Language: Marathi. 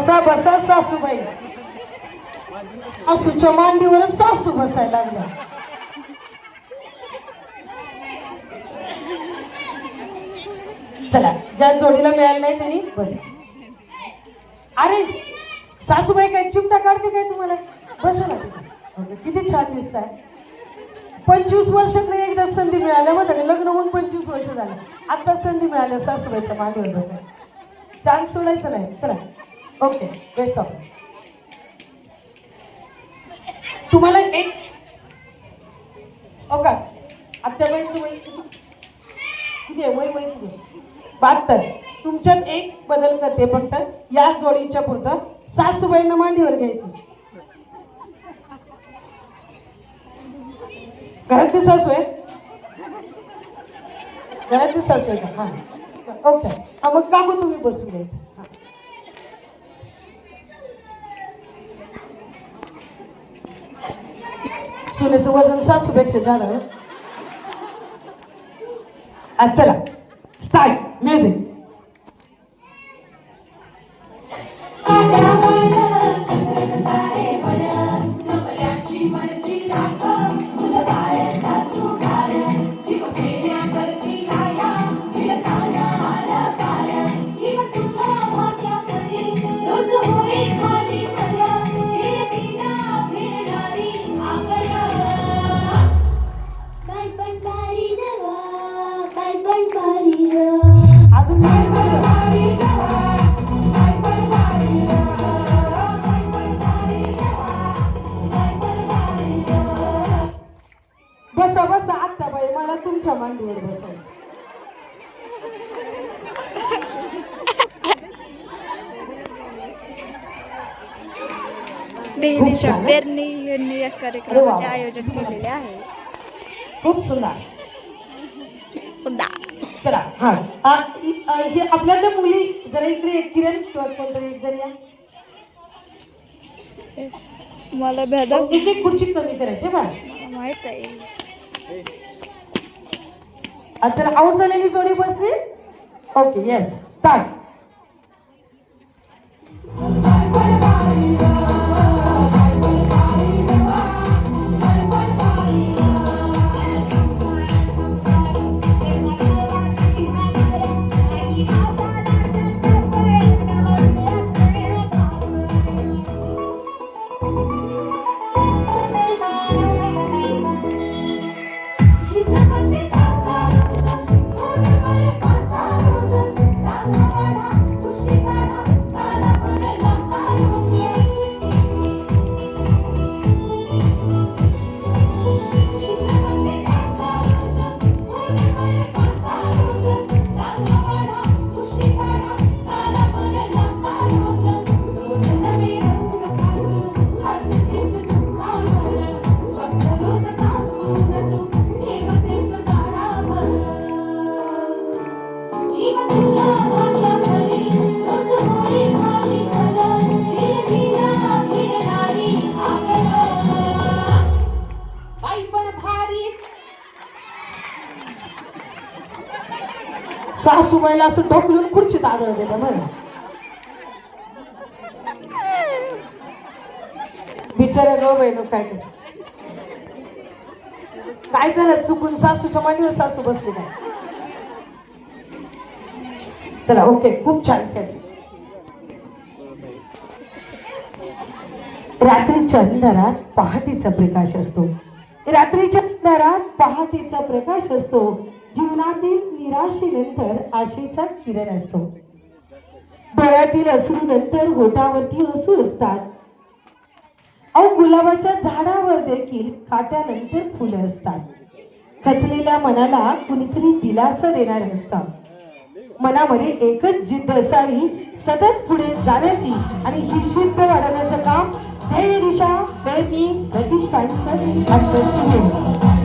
बसा बसा सासूबाई. सासूच्या मांडीवरच सासू बसायला लागल्या. चला, ज्या जोडीला मिळालं नाही त्यांनी बसा. अरे सासूबाई काय चिमटा काढते काय तुम्हाला? बसा ना तिथे. किती छान दिसताय. 25 वर्षातनं एकदा संधी मिळाल्या मग लग्न होऊन 25 वर्ष झालं. आता संधी मिळाल्या सासूबाईच्या मांडीवर बसायला. चान्स सोडायचं नाही. चला ओके, बेस्ट ऑफ. तुम्हाला एक ओका आत्याबाई तुम्ही किती आहे? वय किती आहे? 72. तुमच्यात एक बदल करते फक्त या जोडीच्या पुरतं. सासूबाईंना मांडीवर घ्यायचं. घरातली सासू आहे? घरातली सासू आहे का? हां ओके. हा मग का मग तुम्ही बसून घ्यायचं. सुनेचं वजन सासूपेक्षा जाणार आहे. चला स्टार्ट म्युझिक. बसा बसा आत्याबाई, मला तुमच्या मांडीवर बसायचं. देवी शब्देरनी यांनी या कार्यक्रमाचे आयोजन केलेले आहे. खूप सुंदर सुंदर. चला हा हे आपल्या मुली जरा इकडे एक किरण किंवा कोणतरी एक जण या. मला भेदक एक एक खुर्ची कमी करायची बा माहित आहे. चला आउट झालेली जोडी बसली. Okay yes start. सासूबाईला असं ढोकलून खुर्चीत आदळ देतं बरं. बिचारा गो बाई नो काय काय झालं चुकून सासूच्या मांडीवर सासू बसली काय. चला ओके खूप छान खेळ. रात्रीच्या अंधारात पहाटेचा प्रकाश असतो. रात्रीच्या अंधारात पहाटेचा प्रकाश असतो. जीवनातील निराशेनंतर आशेचा किरण असतो. डोळ्यातील अश्रूनंतर होठावरती हसू असतात. गुलाबाच्या झाडावर देखील काट्यानंतर फुलं असतात. खचलेल्या मनाला कुणीतरी दिलासा देणार असतं. मनामध्ये एकच जिद्द असावी सतत पुढे जाण्याची आणि ही जिद्द वाढवण्याचं काम धैर्य दिशा प्रयत्नी प्रतिष्ठानचं